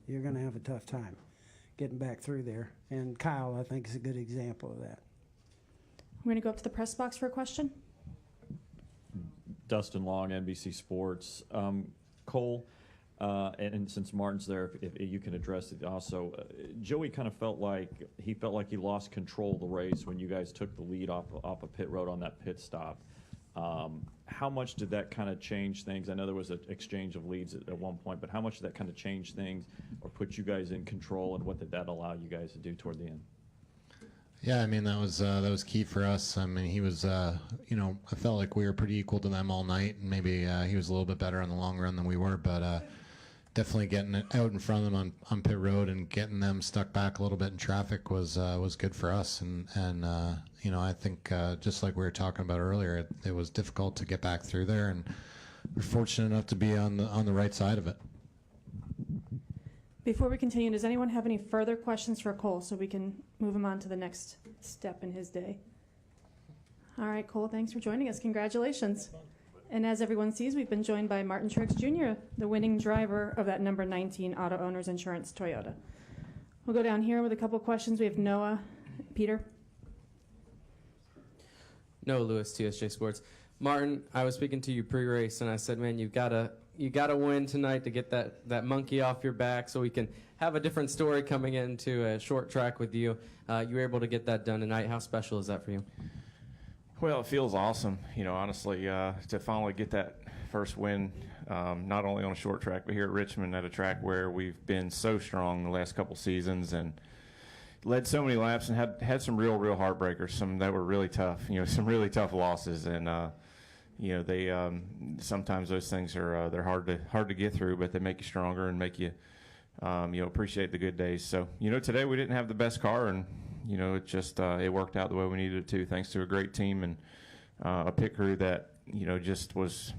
you're going to have a tough time getting back through there. And Kyle, I think, is a good example of that. We're going to go up to the press box for a question. Dustin Long, NBC Sports. Cole, and since Martin's there, if you can address it also. Joey kind of felt like he lost control of the race when you guys took the lead off of pit road on that pit stop. How much did that kind of change things? I know there was an exchange of leads at one point, but how much did that kind of change things or put you guys in control, and what did that allow you guys to do toward the end? Yeah, I mean, that was key for us. I mean, he was, I felt like we were pretty equal to them all night, and maybe he was a little bit better in the long run than we were, but definitely getting it out in front of them on pit road and getting them stuck back a little bit in traffic was good for us. And I think just like we were talking about earlier, it was difficult to get back through there, and we're fortunate enough to be on the right side of it. Before we continue, does anyone have any further questions for Cole so we can move him on to the next step in his day? All right, Cole, thanks for joining us. Congratulations. And as everyone sees, we've been joined by Martin Truex Jr., the winning driver of that number 19 Auto Owners Insurance Toyota. We'll go down here with a couple questions. We have Noah. Peter? Noah Lewis, TSJ Sports. Martin, I was speaking to you pre-race, and I said, man, you gotta win tonight to get that monkey off your back so we can have a different story coming into a short track with you. You were able to get that done tonight. How special is that for you? Well, it feels awesome, honestly, to finally get that first win, not only on a short track, but here at Richmond at a track where we've been so strong the last couple seasons and led so many laps and had some real heartbreakers, some that were really tough, some really tough losses. And, they sometimes those things are they're hard to get through, but they make you stronger and make you, appreciate the good days. So, today we didn't have the best car, and it just it worked out the way we needed it to, thanks to a great team and a pit crew that just was.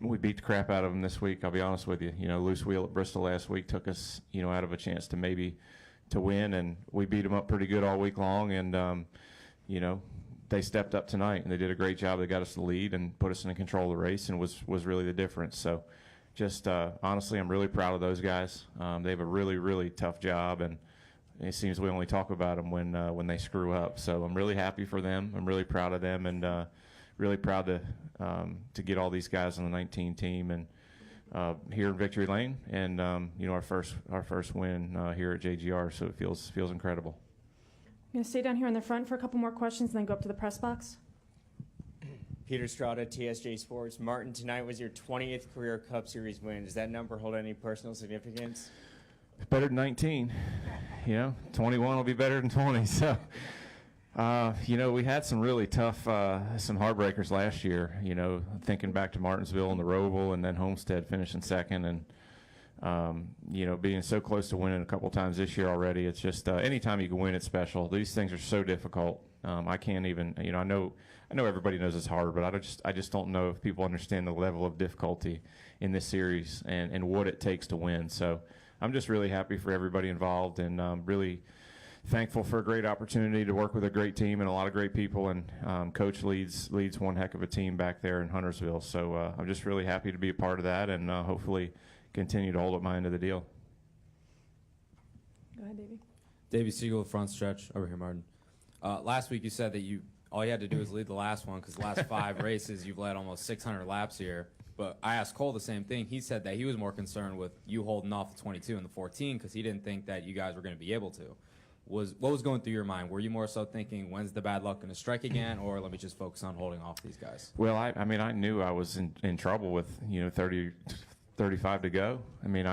We beat the crap out of them this week. I'll be honest with you. Loose wheel at Bristol last week took us out of a chance to win, and we beat them up pretty good all week long. And they stepped up tonight and they did a great job. They got us the lead and put us in control of the race, and was really the difference. So, just honestly, I'm really proud of those guys. They have a really tough job, and it seems we only talk about them when they screw up. So I'm really happy for them. I'm really proud of them, and really proud to get all these guys on the 19 team and here in Victory Lane, and our first win here at JGR. So it feels incredible. I'm going to stay down here in the front for a couple more questions and then go up to the press box. Peter Strada, TSJ Sports. Martin, tonight was your 20th career Cup Series win. Does that number hold any personal significance? Better than 19. 21 will be better than 20. So, we had some really tough, some heartbreakers last year, thinking back to Martinsville and the Roval, and then Homestead finishing second, and, being so close to winning a couple times this year already. It's just anytime you can win, it's special. These things are so difficult. I can't even, I know everybody knows it's hard, but I just don't know if people understand the level of difficulty in this series and what it takes to win. So I'm just really happy for everybody involved, and really thankful for a great opportunity to work with a great team and a lot of great people. And Coach leads one heck of a team back there in Huntersville. So I'm just really happy to be a part of that, and hopefully continue to hold up my end of the deal. Go ahead, Davey. Davey Siegel, front stretch over here, Martin. Last week you said that all you had to do was lead the last one, because the last 5 races you've led almost 600 laps here. But I asked Cole the same thing. He said that he was more concerned with you holding off the 22 and the 14 because he didn't think that you guys were going to be able to. What was going through your mind? Were you more so thinking, when's the bad luck going to strike again, or let me just focus on holding off these guys? Well, I mean, I knew I was in trouble with 35 to go. I mean,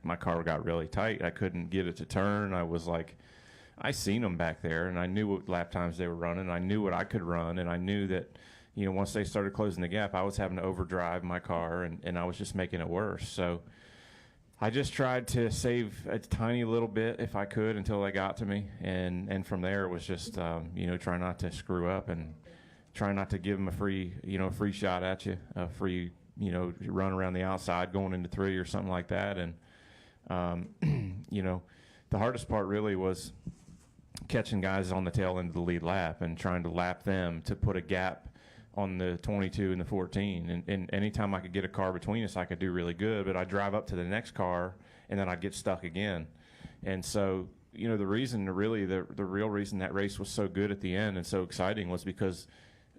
my car got really tight. I couldn't get it to turn. I was like, I seen them back there, and I knew what lap times they were running. I knew what I could run, and I knew that, once they started closing the gap, I was having to overdrive my car, and I was just making it worse. So I just tried to save a tiny little bit if I could until they got to me, and from there it was just try not to screw up and try not to give them a free shot at you, a free run around the outside going into 3 or something like that. And the hardest part really was catching guys on the tail end of the lead lap and trying to lap them to put a gap on the 22 and the 14. And anytime I could get a car between us, I could do really good. But I'd drive up to the next car, and then I'd get stuck again. And so, you know, the real reason that race was so good at the end and so exciting was because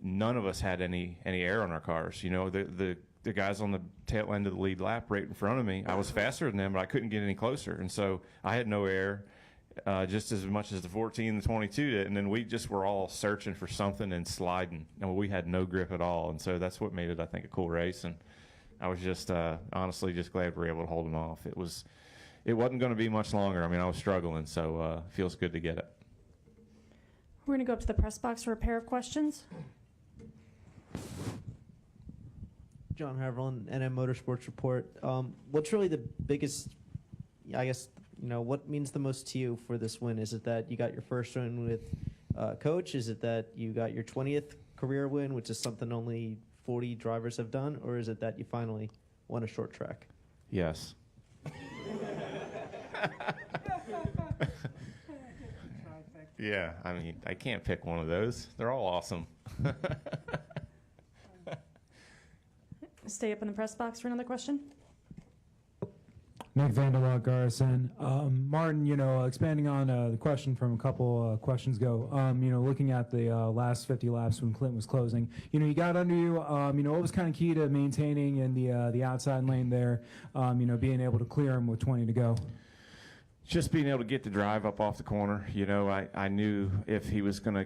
none of us had any air on our cars. You know, the guys on the tail end of the lead lap right in front of me, I was faster than them, but I couldn't get any closer. And so I had no air, just as much as the 14 and the 22 did. And then we just were all searching for something and sliding. And we had no grip at all. And so that's what made it, I think, a cool race. And I was just honestly just glad we were able to hold them off. It wasn't going to be much longer. I mean, I was struggling, so it feels good to get it. We're going to go up to the press box for a pair of questions. John Haverland, NM Motorsports Report. What's really the biggest, I guess, you know, what means the most to you for this win? Is it that you got your first win with Coach? Is it that you got your 20th career win, which is something only 40 drivers have done? Or is it that you finally won a short track? Yes. Yeah, I mean, I can't pick one of those. They're all awesome. Stay up in the press box for another question. Nick Vanderlock, Garrison. Martin, you know, expanding on the question from a couple questions ago, you know, looking at the last 50 laps when Clinton was closing, you know, you got under you, you know, what was kind of key to maintaining in the outside lane there, you know, being able to clear him with 20 to go? Just being able to get the drive up off the corner. You know, I knew if he was going to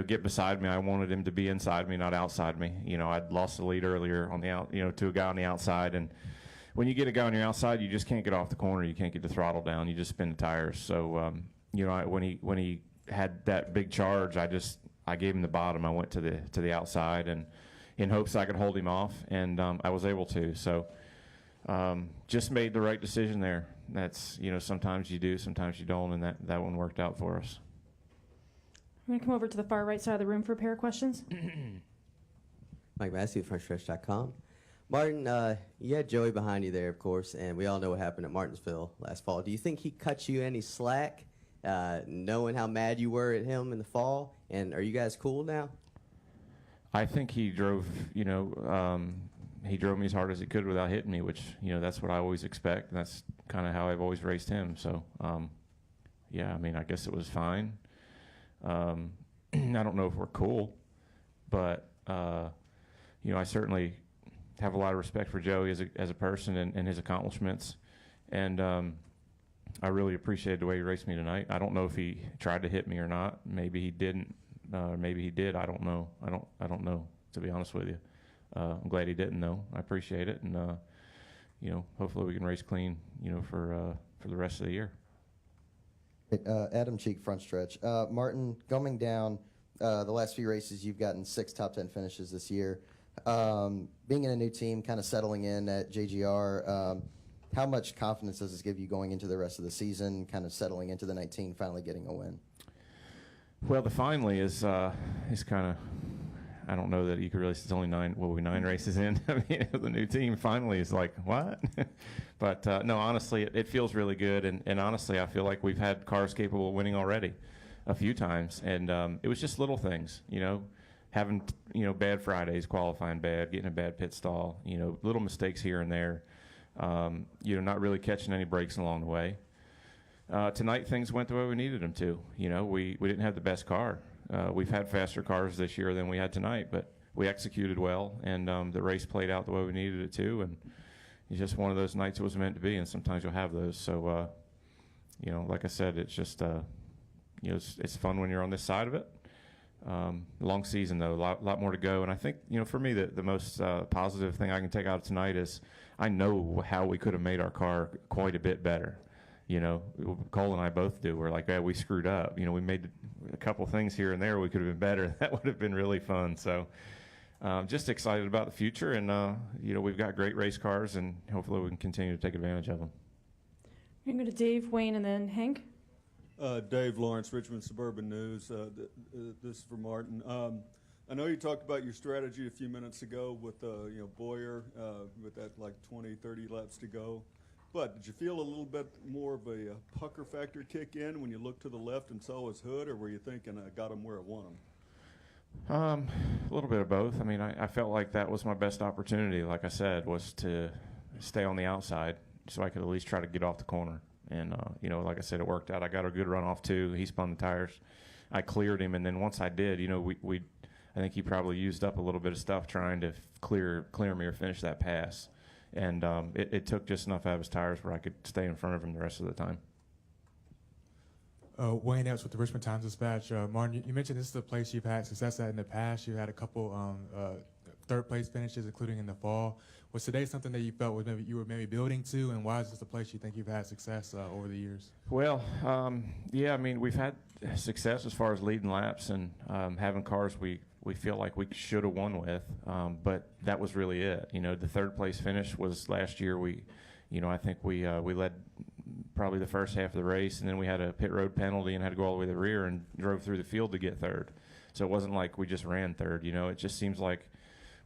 get beside me, I wanted him to be inside me, not outside me. You know, I'd lost the lead earlier on to a guy on the outside, and when you get a guy on your outside, you just can't get off the corner. You can't get the throttle down. You just spin the tires. So, you know, when he had that big charge, I gave him the bottom. I went to the outside, and in hopes I could hold him off, and I was able to. So, just made the right decision there. That's, you know, sometimes you do, sometimes you don't, and that one worked out for us. I'm going to come over to the far right side of the room for a pair of questions. Mike Massey, FrontStretch.com. Martin, you had Joey behind you there, of course, and we all know what happened at Martinsville last fall. Do you think he cut you any slack, knowing how mad you were at him in the fall? And are you guys cool now? I think he drove, you know, he drove me as hard as he could without hitting me, which, you know, that's what I always expect, and that's kind of how I've always raced him. So, yeah, I mean, I guess it was fine. I don't know if we're cool, but, you know, I certainly have a lot of respect for Joey as a person and his accomplishments, and I really appreciated the way he raced me tonight. I don't know if he tried to hit me or not. Maybe he didn't. Maybe he did. I don't know. I don't know, to be honest with you. I'm glad he didn't, though. I appreciate it, and you know, hopefully we can race clean, you know, for the rest of the year. Adam Cheek, Front Stretch. Martin, going down the last few races, you've gotten 6 top 10 finishes this year. Being in a new team, kind of settling in at JGR, how much confidence does this give you going into the rest of the season, kind of settling into the 19, finally getting a win? Well, the finally is kind of, I don't know that you could really, it's only 9 races in. I mean, the new team finally is like, what? But no, honestly, it feels really good. And honestly, I feel like we've had cars capable of winning already a few times. And it was just little things, you know, having, you know, bad Fridays, qualifying bad, getting a bad pit stall, you know, little mistakes here and there, you know, not really catching any breaks along the way. Tonight, things went the way we needed them to. You know, we didn't have the best car. We've had faster cars this year than we had tonight, but we executed well, and the race played out the way we needed it to, and it's just one of those nights it was meant to be, and sometimes you'll have those. So, you know, like I said, it's just, you know, it's fun when you're on this side of it. Long season, though, a lot more to go, and I think, you know, for me, the most positive thing I can take out of tonight is I know how we could have made our car quite a bit better. You know, Cole and I both do. We're like, yeah, we screwed up. You know, we made a couple things here and there we could have been better. That would have been really fun. So just excited about the future. And, you know, we've got great race cars, and hopefully we can continue to take advantage of them. We're going to go to Dave, Wayne, and then Hank. Dave Lawrence, Richmond Suburban News. This is for Martin. I know you talked about your strategy a few minutes ago with, you know, Boyer with that like 20, 30 laps to go. But did you feel a little bit more of a pucker factor kick in when you looked to the left and saw his hood, or were you thinking, I got him where I want him? A little bit of both. I mean, I felt like that was my best opportunity, like I said, was to stay on the outside so I could at least try to get off the corner. And, you know, like I said, it worked out. I got a good run off, too. He spun the tires. I cleared him, and then once I did, you know, I think he probably used up a little bit of stuff trying to clear me or finish that pass. And it took just enough out of his tires where I could stay in front of him the rest of the time. Wayne Epps with the Richmond Times-Dispatch. Martin, you mentioned this is a place you've had success at in the past. You had a couple third-place finishes, including in the fall. Was today something that you felt was you were building to, and why is this a place you think you've had success over the years? Well, yeah, I mean, we've had success as far as leading laps and having cars we feel like we should have won with, but that was really it. You know, the third-place finish was last year. I think we led probably the first half of the race, and then we had a pit road penalty and had to go all the way to the rear and drove through the field to get third. So it wasn't like we just ran third. You know, it just seems like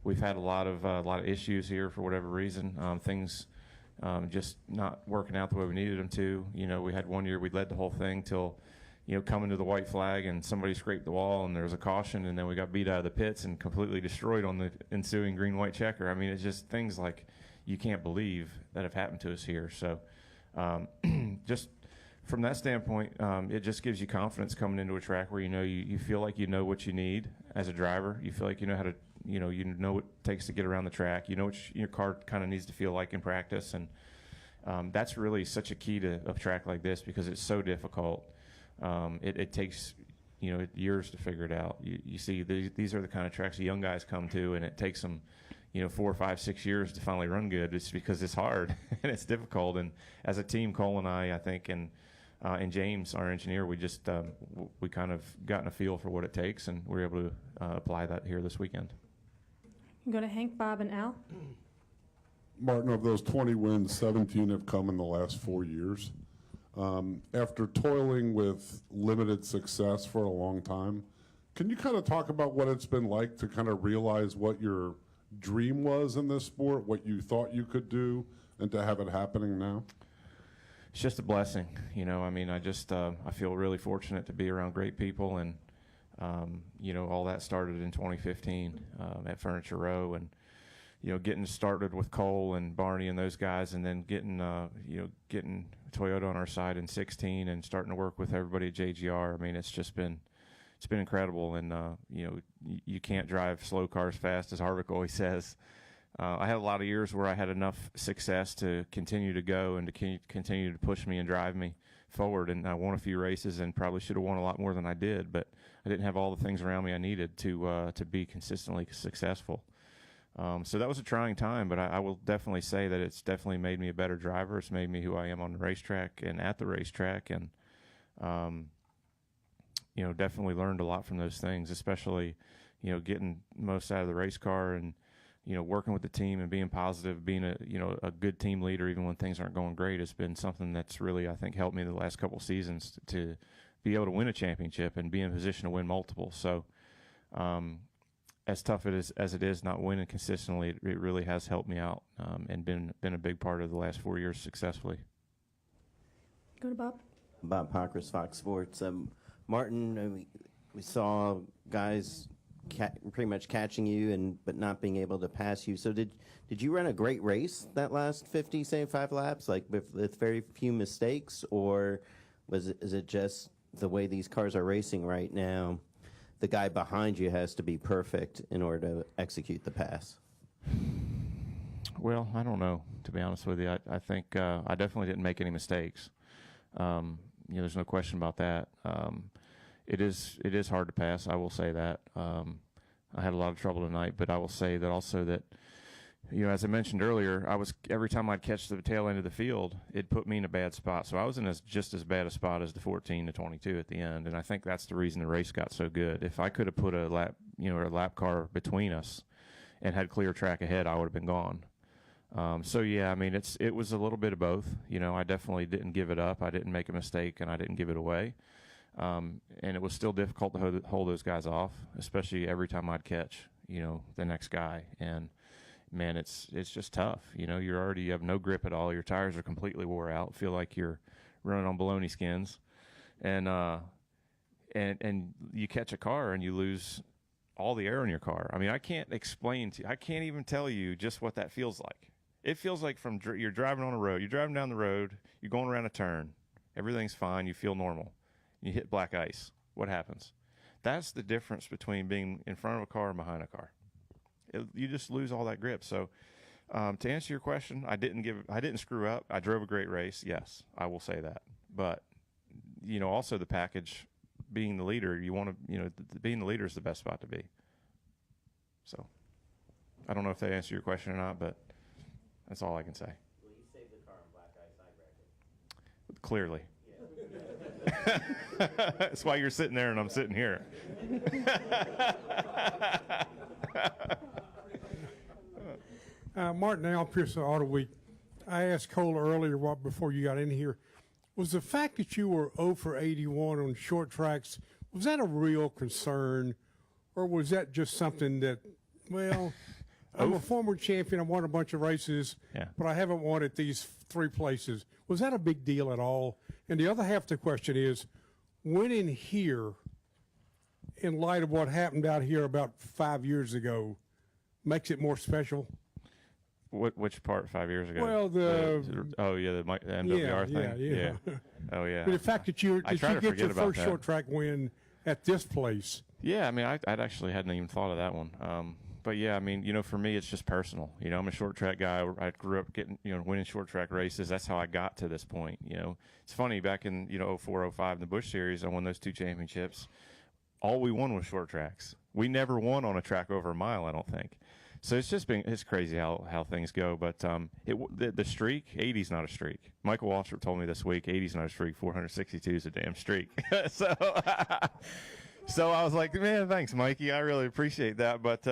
we've had a lot of issues here for whatever reason. Things just not working out the way we needed them to. You know, we had one year we led the whole thing till, you know, coming to the white flag and somebody scraped the wall and there was a caution, and then we got beat out of the pits and completely destroyed on the ensuing green-white checker. I mean, it's just things like you can't believe that have happened to us here. So just from that standpoint, it just gives you confidence coming into a track where you feel like you know what you need as a driver. You feel like you know how to, you know what it takes to get around the track. You know what your car kind of needs to feel like in practice, and that's really such a key to a track like this because it's so difficult. It takes years to figure it out. You see, these are the kind of tracks the young guys come to, and it takes them 4, 5, 6 years to finally run good. It's because it's hard and it's difficult. And as a team, Cole and I think, and James, our engineer, we just we kind of gotten a feel for what it takes, and we're able to apply that here this weekend. Go to Hank, Bob, and Al. Martin, of those 20 wins, 17 have come in the last 4 years. After toiling with limited success for a long time, can you kind of talk about what it's been like to kind of realize what your dream was in this sport, what you thought you could do, and to have it happening now? It's just a blessing, I mean, I feel really fortunate to be around great people, and all that started in 2015 at Furniture Row, and getting started with Cole and Barney and those guys, and then getting Toyota on our side in 16 and starting to work with everybody at JGR. I mean, it's been incredible, and you can't drive slow cars fast, as Harvick always says. I had a lot of years where I had enough success to continue to go and to continue to push me and drive me forward, and I won a few races and probably should have won a lot more than I did, but I didn't have all the things around me I needed to be consistently successful. So that was a trying time, but I will definitely say that it's definitely made me a better driver. It's made me who I am on the racetrack and at the racetrack, and definitely learned a lot from those things, especially getting most out of the race car and working with the team and being positive, being a good team leader even when things aren't going great has been something that's really, I think, helped me the last couple seasons to be able to win a championship and be in a position to win multiple. So as tough as it is not winning consistently, it really has helped me out and been a big part of the last 4 years successfully. Go to Bob. Bob Pockris, Fox Sports. Martin, we saw guys pretty much catching you but not being able to pass you. So did you run a great race that last 50, say 5 laps, like with very few mistakes, or is it just the way these cars are racing right now? The guy behind you has to be perfect in order to execute the pass. Well, I don't know, to be honest with you. I think I definitely didn't make any mistakes. There's no question about that. It is hard to pass, I will say that. I had a lot of trouble tonight, but I will say that also that, as I mentioned earlier, every time I'd catch the tail end of the field, it put me in a bad spot. So I was in just as bad a spot as the 14 to 22 at the end, and I think that's the reason the race got so good. If I could have put a lap car between us and had clear track ahead, I would have been gone. So yeah, I mean, it was a little bit of both. I definitely didn't give it up. I didn't make a mistake, and I didn't give it away. And it was still difficult to hold those guys off, especially every time I'd catch, the next guy. And man, it's just tough. You have no grip at all. Your tires are completely wore out. Feel like you're running on bologna skins, and you catch a car and you lose all the air in your car. I mean, I can't explain to you. I can't even tell you just what that feels like. It feels like you're driving on a road. You're driving down the road. You're going around a turn. Everything's fine. You feel normal. You hit black ice. What happens? That's the difference between being in front of a car and behind a car. You just lose all that grip. So to answer your question, I didn't screw up. I drove a great race. Yes, I will say that. But, also the package, being the leader, you want to, being the leader is the best spot to be. So I don't know if that answered your question or not, but that's all I can say. Well, you saved the car on black ice, I reckon. Clearly. Yeah. That's why you're sitting there and I'm sitting here. Martin Al Pierce of Auto Week. I asked Cole earlier before you got in here, was the fact that you were 0 for 81 on short tracks, was that a real concern, or was that just something that, well, I'm a former champion, I won a bunch of races, but I haven't won at these 3 places. Was that a big deal at all? And the other half of the question is, winning here, in light of what happened out here about 5 years ago, makes it more special? Which part 5 years ago? Well, the MWR thing. Yeah. Oh yeah. But the fact that you get your first that. short track win at this place. Yeah, I mean, I'd actually hadn't even thought of that one. But yeah, I mean, for me, it's just personal. I'm a short track guy. I grew up getting, winning short track races. That's how I got to this point. It's funny, back in 04, 05 in the Busch Series, I won those 2 championships. All we won was short tracks. We never won on a track over a mile, I don't think. So it's crazy how things go. But the streak, 80's not a streak. Michael Waltrip told me this week, 80's not a streak. 462 is a damn streak. So I was like, man, thanks, Mikey. I really appreciate that. But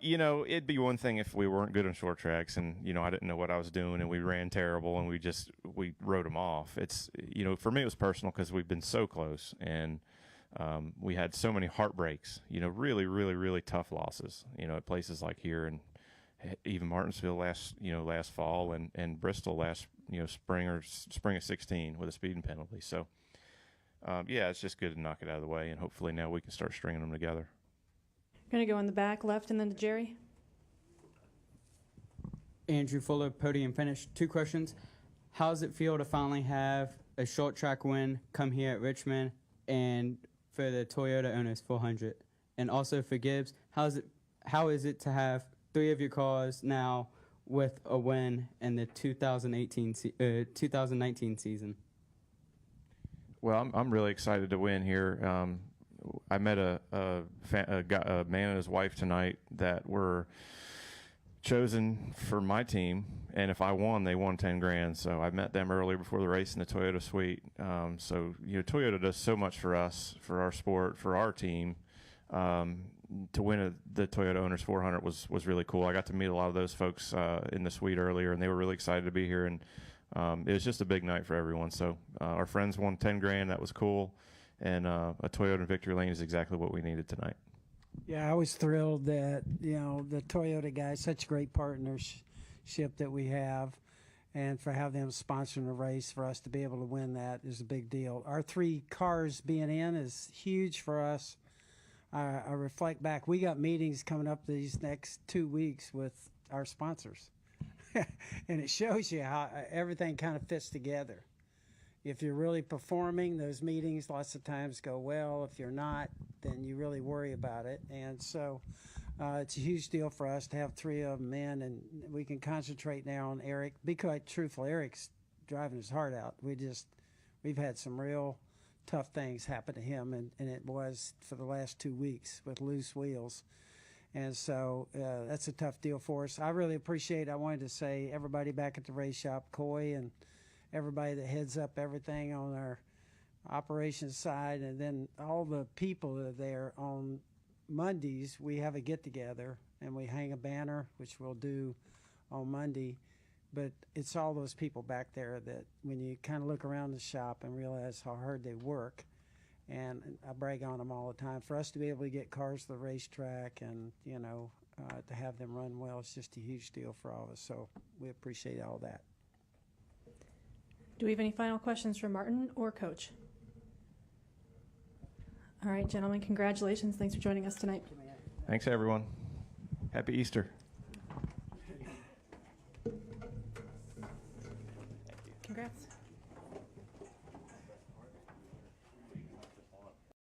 it'd be one thing if we weren't good on short tracks and I didn't know what I was doing and we ran terrible and we wrote them off. It's for me it was personal because we've been so close and. We had so many heartbreaks, really, really, really tough losses, at places like here and even Martinsville last fall and Bristol last, spring of 16 with a speeding penalty. So, it's just good to knock it out of the way and hopefully now we can start stringing them together. Going to go in the back left and then to Jerry. Andrew Fuller, podium finish. 2 questions. How does it feel to finally have a short track win come here at Richmond and for the Toyota Owners 400? And also for Gibbs, how is it to have 3 of your cars now with a win in the 2019 season? Well, I'm really excited to win here. I met a man and his wife tonight that were chosen for my team, and if I won, they won $10,000. So I met them earlier before the race in the Toyota suite. So Toyota does so much for us, for our sport, for our team. To win the Toyota Owners 400 was really cool. I got to meet a lot of those folks in the suite earlier, and they were really excited to be here. And it was just a big night for everyone. So our friends won $10,000. That was cool. And a Toyota in Victory Lane is exactly what we needed tonight. Yeah, I was thrilled that, the Toyota guys, such a great partnership that we have, and for having them sponsoring the race, for us to be able to win that is a big deal. Our 3 cars being in is huge for us. I reflect back, we got meetings coming up these next 2 weeks with our sponsors. And it shows you how everything kind of fits together. If you're really performing, those meetings lots of times go well. If you're not, then you really worry about it. And so it's a huge deal for us to have 3 of them in, and we can concentrate now on Eric. Be quite truthful, Eric's driving his heart out. We've had some real tough things happen to him, and it was for the last 2 weeks with loose wheels. And so that's a tough deal for us. I really appreciate, I wanted to say, everybody back at the race shop, Coy, and everybody that heads up everything on our operations side, and then all the people that are there. On Mondays, we have a get-together, and we hang a banner, which we'll do on Monday. But it's all those people back there that when you kind of look around the shop and realize how hard they work, and I brag on them all the time, for us to be able to get cars to the racetrack and, to have them run well, it's just a huge deal for all of us. So we appreciate all that. Do we have any final questions for Martin or Coach? All right, gentlemen, congratulations. Thanks for joining us tonight. Thanks, everyone. Happy Easter.